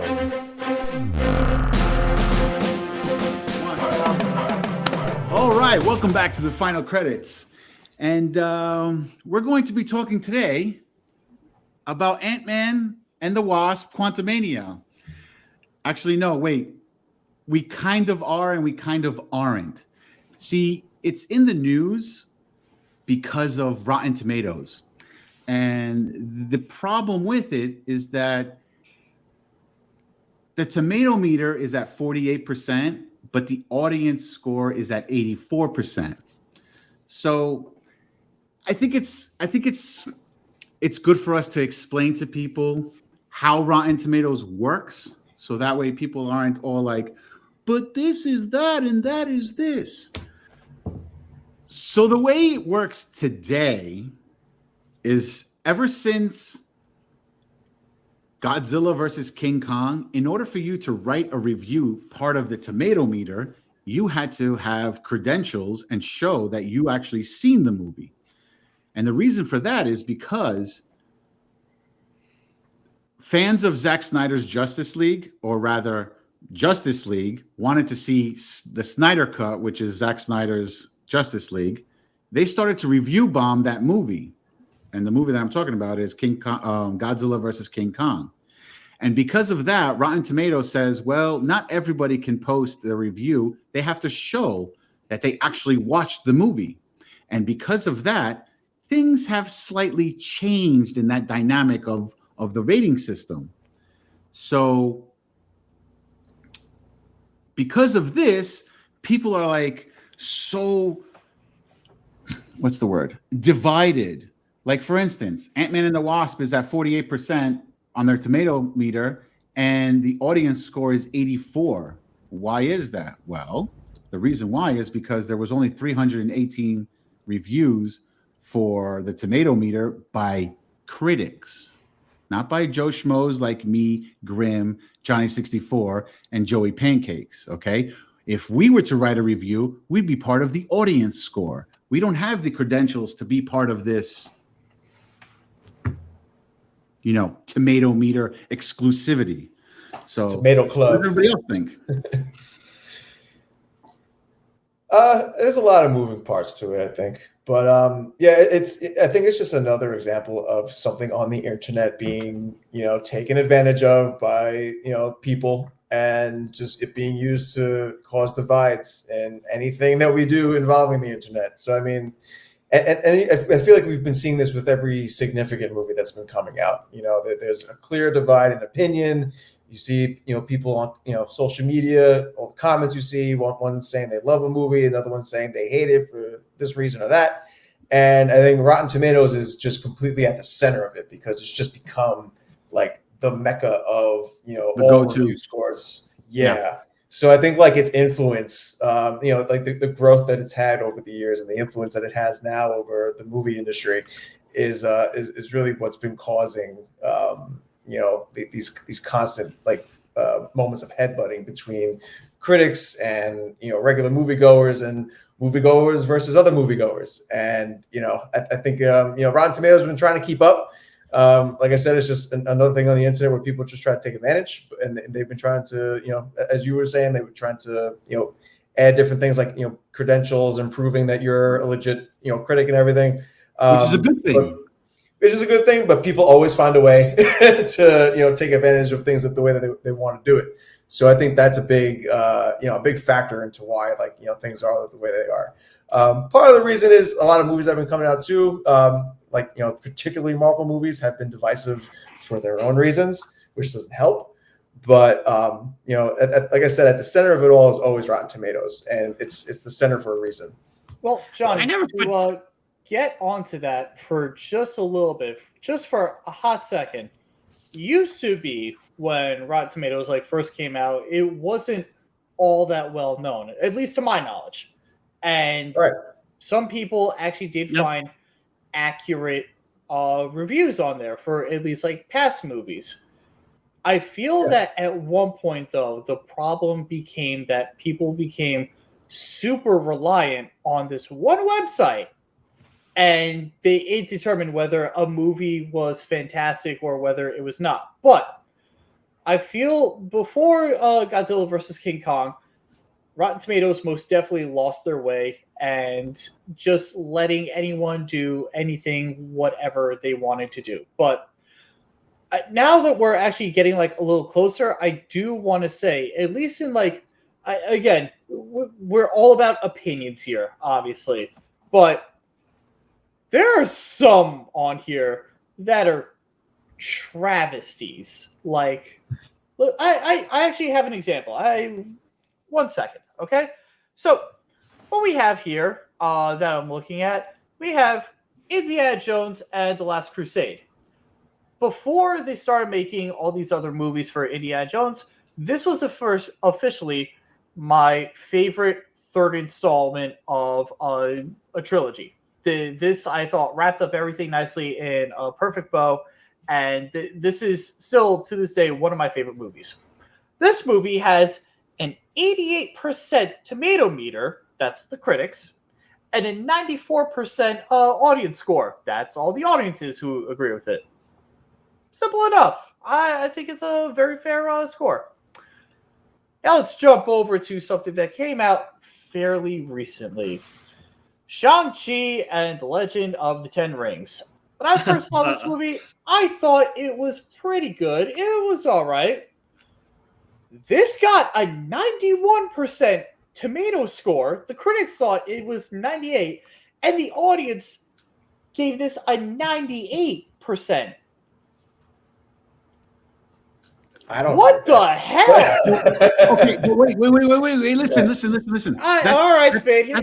All right, welcome back to the final credits. And we're going to be talking today about Ant-Man and the Wasp: Quantumania. Actually, no, wait. We kind of are and we kind of aren't. See, it's in the news because of Rotten Tomatoes. And the problem with it is that the tomato meter is at 48%, but the audience score is at 84%. So I think it's good for us to explain to people how Rotten Tomatoes works, so that way people aren't all like, but this is that and that is this. So the way it works today is ever since Godzilla versus King Kong, in order for you to write a review part of the tomato meter, you had to have credentials and show that you actually seen the movie. And the reason for that is because fans of Zack Snyder's Justice League, or rather Justice League, wanted to see the Snyder Cut, which is Zack Snyder's Justice League. They started to review bomb that movie. And the movie that I'm talking about is Godzilla versus King Kong. And because of that, Rotten Tomatoes says, well, not everybody can post the review. They have to show that they actually watched the movie. And because of that, things have slightly changed in that dynamic of the rating system. So because of this, people are like, so, what's the word? Divided. Like, for instance, Ant-Man and the Wasp is at 48% on their tomato meter, and the audience score is 84. Why is that? Well, the reason why is because there was only 318 reviews for the tomato meter by critics, not by Joe Schmoes like me, Grim, Johnny 64, and Joey Pancakes, okay? If we were to write a review, we'd be part of the audience score. We don't have the credentials to be part of this, tomato meter exclusivity. So Tomato Club. What does everybody else think? There's a lot of moving parts to it, I think. But I think it's just another example of something on the internet being, taken advantage of by, people, and just it being used to cause divides in anything that we do involving the internet. So, I mean, and I feel like we've been seeing this with every significant movie that's been coming out. There's a clear divide in opinion. You see, people on, social media, all the comments you see, one saying they love a movie, another one saying they hate it for this reason or that. And I think Rotten Tomatoes is just completely at the center of it because it's just become like the mecca of, all review scores. Yeah. So I think like its influence, like the growth that it's had over the years and the influence that it has now over the movie industry is really what's been causing, these constant moments of headbutting between critics and regular moviegoers and moviegoers versus other moviegoers. And I think Rotten Tomatoes has been trying to keep up. Like I said, it's just another thing on the internet where people just try to take advantage, and they've been trying to as you were saying, they were trying to add different things like credentials and proving that you're a legit critic and everything, which is a good thing. Which is a good thing, but people always find a way to take advantage of things the way that they want to do it. So I think that's a big a big factor into why things are the way they are. Part of the reason is a lot of movies that have been coming out too, particularly Marvel movies, have been divisive for their own reasons, which doesn't help. But like I said, at the center of it all is always Rotten Tomatoes, and it's the center for a reason. Well, John, get onto that for just a little bit, just for a hot second. Used to be when Rotten Tomatoes first came out, it wasn't all that well known, at least to my knowledge. And some people actually did find accurate reviews on there for at least past movies. I feel that at one point, though, the problem became that people became super reliant on this one website, and it determined whether a movie was fantastic or whether it was not. But I feel before Godzilla versus King Kong, Rotten Tomatoes most definitely lost their way and just letting anyone do anything, whatever they wanted to do. But now that we're actually getting like a little closer, I do want to say, at least in like, again, we're all about opinions here, obviously, but there are some on here that are travesties. Like, look, I actually have an example. One second, okay? So what we have here that I'm looking at, we have Indiana Jones and the Last Crusade. Before they started making all these other movies for Indiana Jones, this was the first officially my favorite third installment of a trilogy. This I thought wrapped up everything nicely in a perfect bow, and this is still to this day one of my favorite movies. This movie has an 88% tomato meter, that's the critics, and a 94% audience score. That's all the audiences who agree with it. Simple enough. I think it's a very fair score. Now let's jump over to something that came out fairly recently. Shang-Chi and the Legend of the Ten Rings. When I first saw this movie, I thought it was pretty good. It was all right. This got a 91% tomato score. The critics thought it was 98, and the audience gave this a 98%. I don't. What the hell? Okay, but wait. Listen. All right, Spade.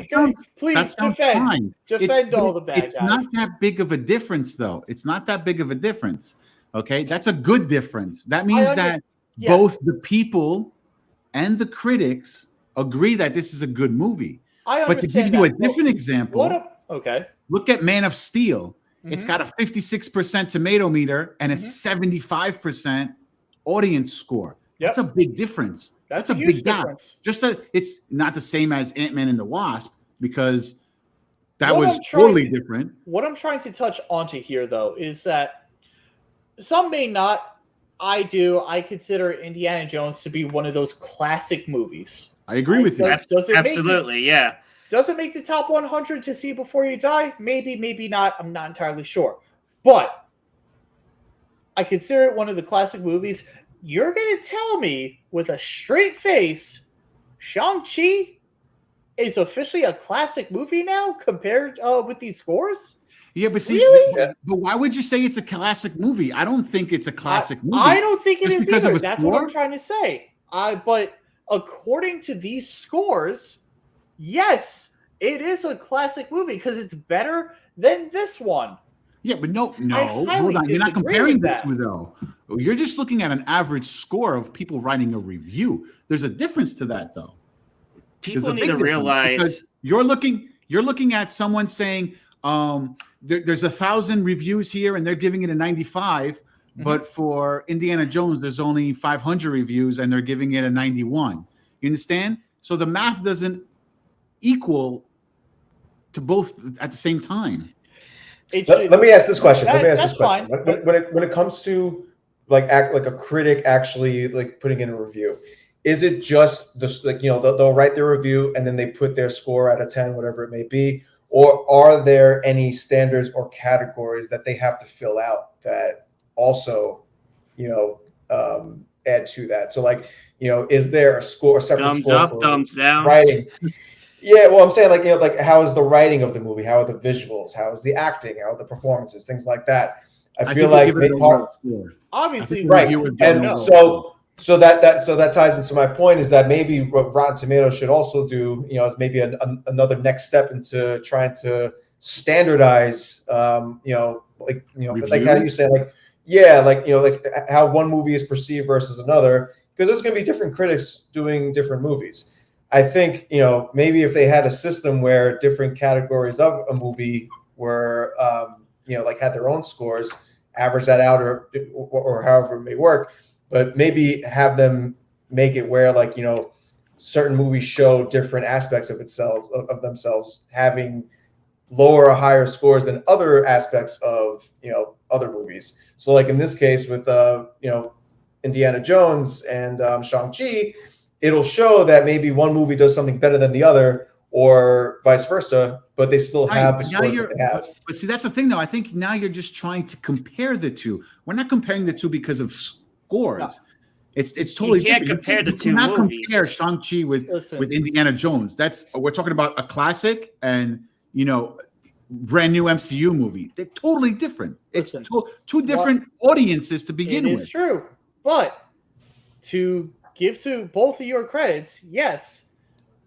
Please defend. Fine. Defend all the bad guys. It's not that big of a difference, though. It's not that big of a difference. Okay, that's a good difference. That means that both the people and the critics agree that this is a good movie. But to give you a different example, look at Man of Steel. Mm-hmm. It's got a 56% tomato meter and a 75% audience score. That's a big difference. That's a big gap. It's not the same as Ant-Man and the Wasp because that was totally different. What I'm trying to touch onto here, though, is that some may not. I do. I consider Indiana Jones to be one of those classic movies. I agree with you. Absolutely, yeah. Does it make the top 100 to see before you die? Maybe, maybe not. I'm not entirely sure. But I consider it one of the classic movies. You're going to tell me with a straight face, Shang-Chi is officially a classic movie now compared with these scores? Yeah, but see, really? But why would you say it's a classic movie? I don't think it's a classic movie. I don't think it is either. That's what I'm trying to say. But according to these scores, yes, it is a classic movie because it's better than this one. Yeah, but no, hold on. You're not comparing the two, though. You're just looking at an average score of people writing a review. There's a difference to that, though. People need to realize you're looking at someone saying, there's 1,000 reviews here and they're giving it a 95, but for Indiana Jones, there's only 500 reviews and they're giving it a 91. You understand? So the math doesn't equal to both at the same time. Let me ask this question. When it comes to like a critic actually like putting in a review, is it just this they'll write their review and then they put their score out of 10, whatever it may be, or are there any standards or categories that they have to fill out that also add to that? So is there a separate thumbs score up, for thumbs down, writing? Yeah, well, I'm saying how is the writing of the movie? How are the visuals? How is the acting? How are the performances? Things like that. I feel like obviously right, and so that ties into my point is that maybe what Rotten Tomatoes should also do, is maybe another next step into trying to standardize, like how you say, how one movie is perceived versus another, because there's going to be different critics doing different movies. I think, maybe if they had a system where different categories of a movie were, had their own scores, average that out or however it may work, but maybe have them make it where certain movies show different aspects of themselves having lower or higher scores than other aspects of, other movies. So in this case with, Indiana Jones and Shang-Chi, it'll show that maybe one movie does something better than the other, or vice versa, but they still have the scores that they have. But see, that's the thing, though. I think now you're just trying to compare the two. We're not comparing the two because of scores. No. It's totally you can't different. compare the two movies. Compare Shang-Chi with Indiana Jones. We're talking about a classic and brand new MCU movie. They're totally different. It's two different audiences to begin with. It is true, but to give to both of your credits, yes,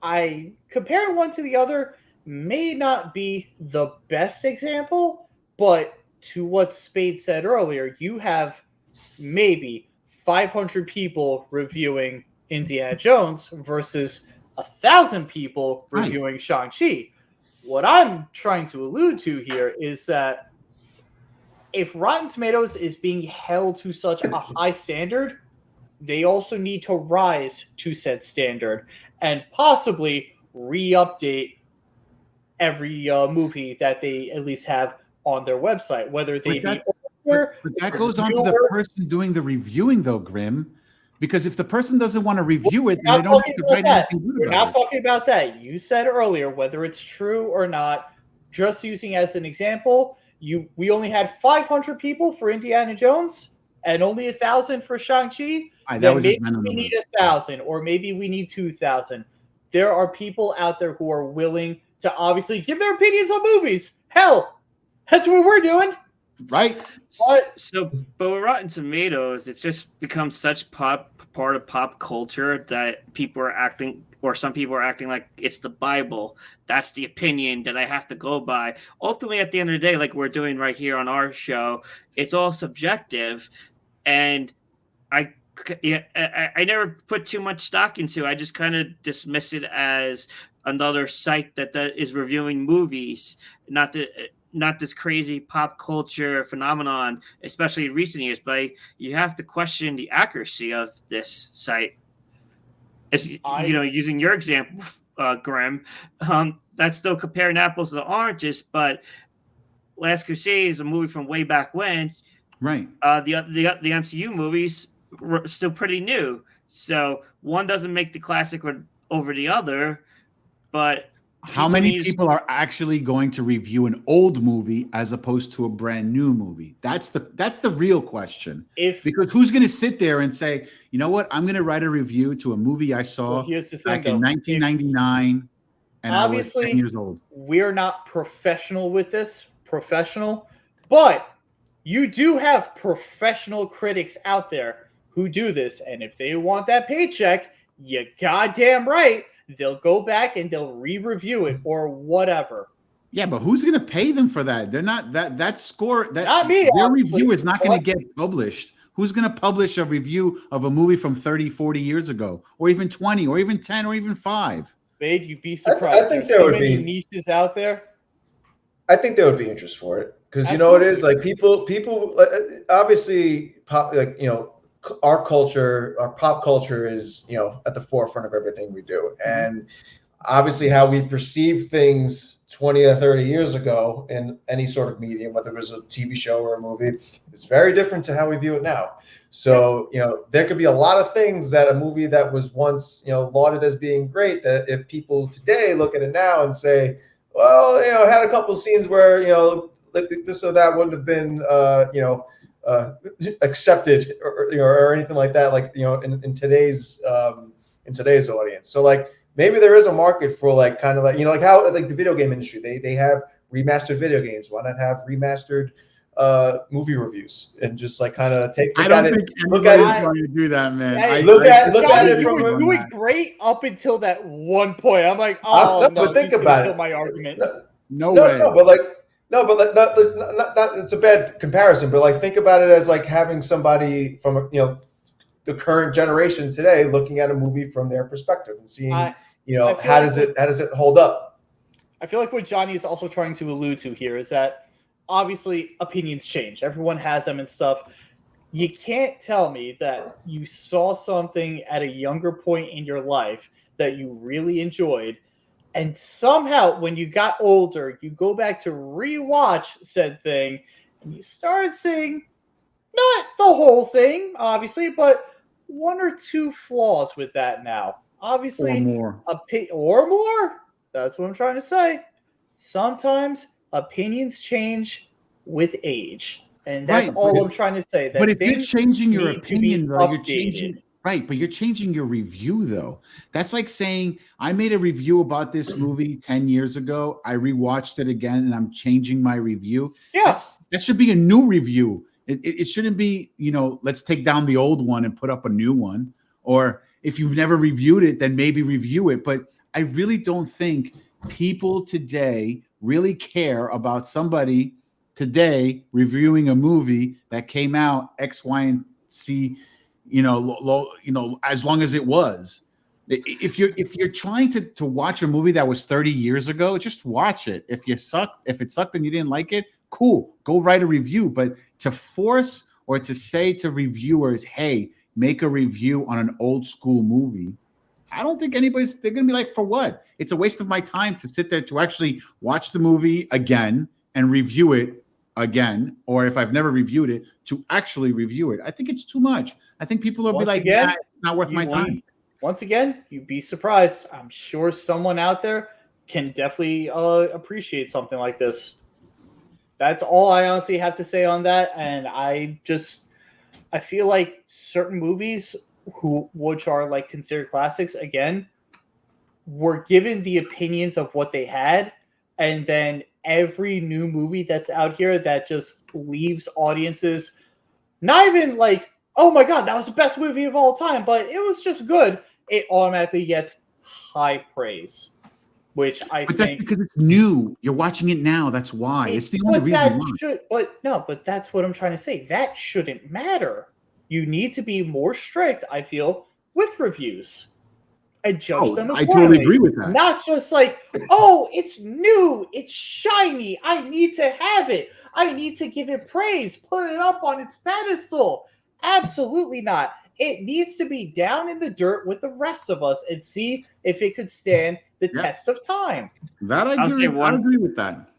I compare one to the other may not be the best example, but to what Spade said earlier, you have maybe 500 people reviewing Indiana Jones versus 1,000 people reviewing Shang-Chi. What I'm trying to allude to here is that if Rotten Tomatoes is being held to such a high standard, they also need to rise to said standard and possibly re-update every movie that they at least have on their website, whether they be older. But that goes on to the person doing the reviewing, though, Grim. Because if the person doesn't want to review it, then they don't have to write anything good about it. We're not talking about that. You said earlier, whether it's true or not, just using as an example, we only had 500 people for Indiana Jones and only 1,000 for Shang-Chi. Then maybe we need 1,000 or maybe we need 2,000. There are people out there who are willing to obviously give their opinions on movies. Hell, that's what we're doing. Right. But with Rotten Tomatoes, it's just become such part of pop culture that some people are acting like it's the Bible. That's the opinion that I have to go by. Ultimately, at the end of the day, like we're doing right here on our show, it's all subjective. And I never put too much stock into it. I just kind of dismiss it as another site that is reviewing movies, not this crazy pop culture phenomenon, especially in recent years. But you have to question the accuracy of this site. As using your example, Grim, that's still comparing apples to the oranges. But Last Crusade is a movie from way back when. Right. The MCU movies were still pretty new, so one doesn't make the classic over the other. But how many people are actually going to review an old movie as opposed to a brand new movie? That's the real question. Because who's going to sit there and say, you know what, I'm going to write a review to a movie I saw back in 1999, and I was 10 years old. We're not professional with this, but you do have professional critics out there who do this, and if they want that paycheck, you goddamn right, they'll go back and they'll re-review it or whatever. Yeah, but who's going to pay them for that? They're not that score. Not me. Their review is not going to get published. Who's going to publish a review of a movie from 30, 40 years ago, or even 20, or even 10, or even 5? Spade, you'd be surprised. I think there would be niches out there. I think there would be interest for it because you know what it is, like people obviously our culture, our pop culture is at the forefront of everything we do, and obviously how we perceive things 20 or 30 years ago in any sort of medium, whether it was a TV show or a movie, is very different to how we view it now. So there could be a lot of things that a movie that was once lauded as being great, that if people today look at it now and say, well, it had a couple of scenes where this or that wouldn't have been accepted or anything like that, like in today's audience. So like maybe there is a market for like kind of like like how like the video game industry, they have remastered video games. Why not have remastered movie reviews and just like kind of I don't think anybody's going to do that, man. Hey, look at it you from were doing great up until that one point. I'm like, oh no, but think about it. My argument. No way. But it's a bad comparison. But like, think about it as like having somebody from the current generation today looking at a movie from their perspective and seeing how does it hold up. I feel like what Johnny is also trying to allude to here is that obviously opinions change. Everyone has them and stuff. You can't tell me that you saw something at a younger point in your life that you really enjoyed, and somehow when you got older, you go back to rewatch said thing and you start saying, Not the whole thing, obviously, but one or two flaws with that now. Obviously, Or more. Or more. That's what I'm trying to say. Sometimes opinions change with age, and that's Right, all I'm trying to say. But That if you're things changing your need to be opinion, though, you're changing updated. right, but you're changing your review, though. That's like saying I made a review about this movie 10 years ago. I rewatched it again and I'm changing my review. Yeah. That should be a new review. It shouldn't be, let's take down the old one and put up a new one. Or if you've never reviewed it, then maybe review it. But I really don't think people today really care about somebody today reviewing a movie that came out X, Y, and C, as long as it was. If you're trying to watch a movie that was 30 years ago, just watch it. If it sucked and you didn't like it, cool, go write a review. But to force or to say to reviewers, hey, make a review on an old school movie, I don't think they're gonna be like, for what? It's a waste of my time to sit there to actually watch the movie again and review it again, or if I've never reviewed it, to actually review it. I think it's too much. I think people will be like, nah, it's not worth my time. Once again, you'd be surprised. I'm sure someone out there can definitely appreciate something like this. That's all I honestly have to say on that. And I feel like certain movies which are like considered classics, again, were given the opinions of what they had, and then every new movie that's out here that just leaves audiences not even like, oh my god, that was the best movie of all time, but it was just good, it automatically gets high praise. But that's because it's new. You're watching it now. That's why. It's the only reason why. But that's what I'm trying to say. That shouldn't matter. You need to be more strict, I feel, with reviews. And judge them accordingly. I totally agree with that. Not just like, oh, it's new, it's shiny, I need to have it. I need to give it praise, put it up on its pedestal. Absolutely not. It needs to be down in the dirt with the rest of us and see if it could stand the test of time. That I agree with that.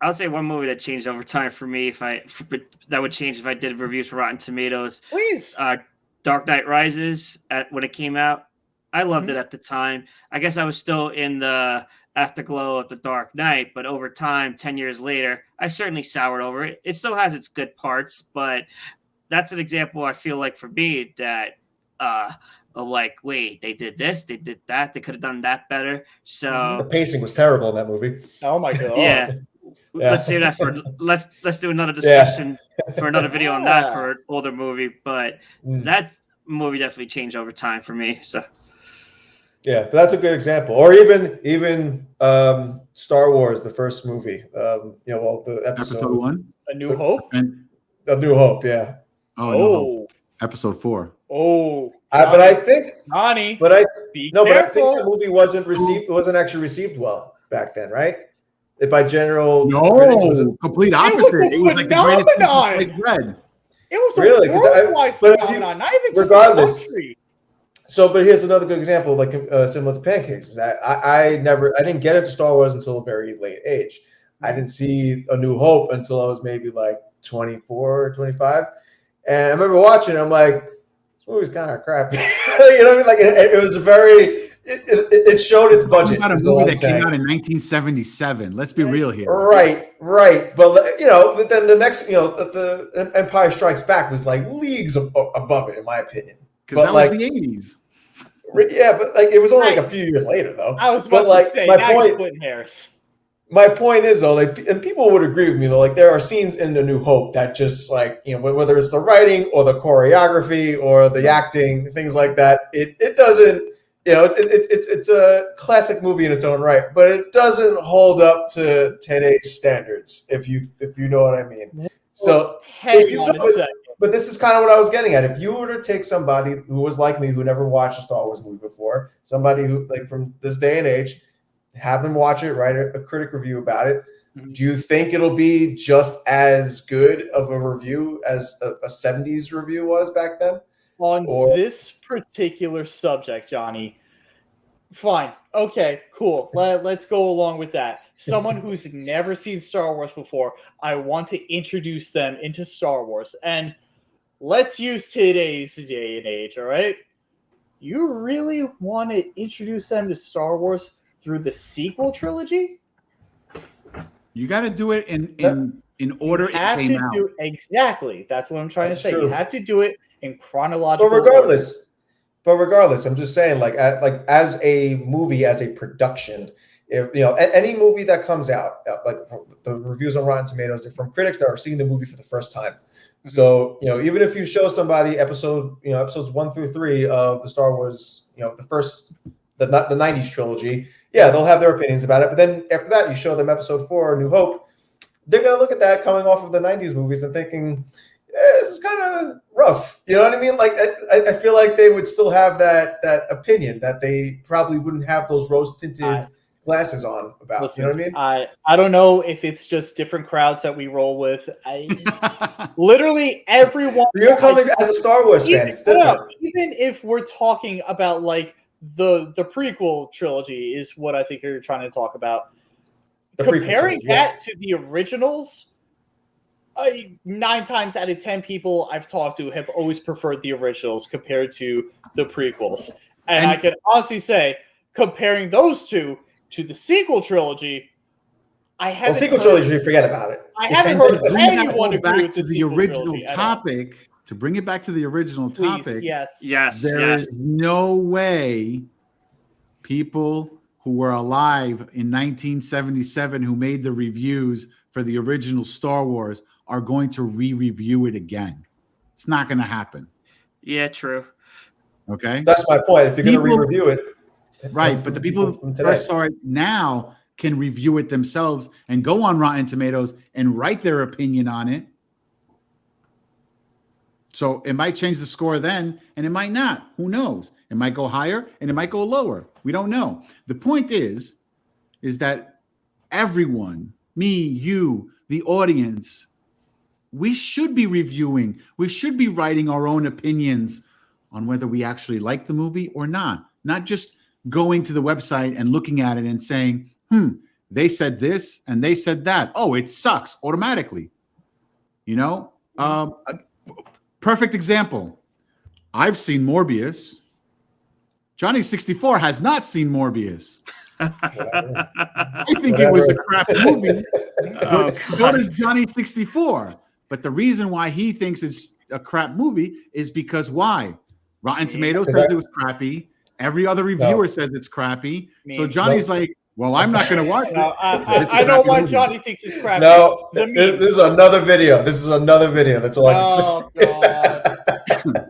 I'll say one movie that changed over time for me, that would change if I did reviews for Rotten Tomatoes. Please. Dark Knight Rises, when it came out. I loved it at the time. I guess I was still in the afterglow of the Dark Knight, but over time, 10 years later, I certainly soured over it. It still has its good parts, but that's an example I feel like for me that of like, wait, they did this, they did that, they could have done that better. So the pacing was terrible in that movie. Oh my god. Yeah. Let's save that for let's do another discussion for another video on that for an older movie. But that movie definitely changed over time for me. So yeah, but that's a good example. Or even Star Wars, the first movie. The episode 1, A New Hope. A New Hope, yeah. Oh, New Hope. Episode 4. Oh, but I think, Nani, but I think the movie wasn't received. It wasn't actually received well back then, right? By general, complete opposite. It was like the greatest sliced bread. It was really worldwide phenomenon. Not even just regardless. Country. So, but here's another good example, like similar to Pancakes. Is that I didn't get into Star Wars until a very late age. I didn't see A New Hope until I was maybe like 24 or 25. And I remember watching it, I'm like, this movie's kind of crappy. You know what I mean? Like it was it showed its budget. About a movie that came out in 1977. Let's be real here. Right. But but then the next, the Empire Strikes Back was like leagues above it, in my opinion. Because that was the 80s. Yeah, but like it was only like a few years later, though. I was about to say, now you're splitting hairs. My point is, though, like, and people would agree with me, though, like there are scenes in The New Hope that just like, whether it's the writing or the choreography or the acting, things like that, it doesn't, it's a classic movie in its own right, but it doesn't hold up to today's standards, if you know what I mean. So, but this is kind of what I was getting at. If you were to take somebody who was like me, who never watched a Star Wars movie before, somebody who like from this day and age, have them watch it, write a critic review about it. Mm-hmm. Do you think it'll be just as good of a review as a 70s review was back then? On this particular subject, Johnny, fine. Okay, cool. Let's go along with that. Someone who's never seen Star Wars before, I want to introduce them into Star Wars. And let's use today's day and age, all right? You really want to introduce them to Star Wars through the sequel trilogy? You got to do it in order it came out. Exactly. That's what I'm trying to say. True. You have to do it in chronological But regardless, I'm just saying, like as a movie, as a production, if any movie that comes out, like the reviews on Rotten Tomatoes, they're from critics that are seeing the movie for the first time. Mm-hmm. So even if you show somebody episodes 1 through 3 of the Star Wars, the 90s trilogy, yeah, they'll have their opinions about it. But then after that, you show them episode 4, New Hope, they're gonna look at that coming off of the 90s movies and thinking, this is kind of rough. You know what I mean? Like I feel like they would still have that opinion that they probably wouldn't have those rose tinted glasses on about. Listen, you know what I mean? I don't know if it's just different crowds that we roll with. Literally everyone. You're coming as a Star Wars fan. It's different. Even if we're talking about like the prequel trilogy is what I think you're trying to talk about. Comparing that to the originals, 9 times out of 10 people I've talked to have always preferred the originals compared to the prequels. And I can honestly say, comparing those two to the sequel trilogy, sequel trilogy, forget about it. I haven't heard anyone agree with the original topic. To bring it back to the original topic, there is no way people who were alive in 1977 who made the reviews for the original Star Wars are going to re-review it again. It's not going to happen. Yeah, true. Okay? That's my point. If you're going to re-review it. Right, but the people who first saw it now can review it themselves and go on Rotten Tomatoes and write their opinion on it. So it might change the score then, and it might not. Who knows? It might go higher, and it might go lower. We don't know. The point is that everyone, me, you, the audience, we should be reviewing. We should be writing our own opinions on whether we actually like the movie or not. Not just going to the website and looking at it and saying, they said this and they said that. Oh, it sucks automatically. Perfect example. I've seen Morbius. Johnny 64 has not seen Morbius. I think it was a crap movie. So does Johnny 64. But the reason why he thinks it's a crap movie is because why? Rotten Tomatoes says it was crappy. Every other reviewer says it's crappy. So Johnny's like, well, I'm not going to watch it. I know why Johnny thinks it's crappy. No, this is another video. That's all I can say.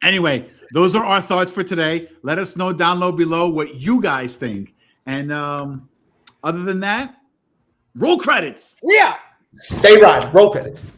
Anyway, those are our thoughts for today. Let us know down below what you guys think. And other than that, roll credits. Yeah. Stay right. Roll credits.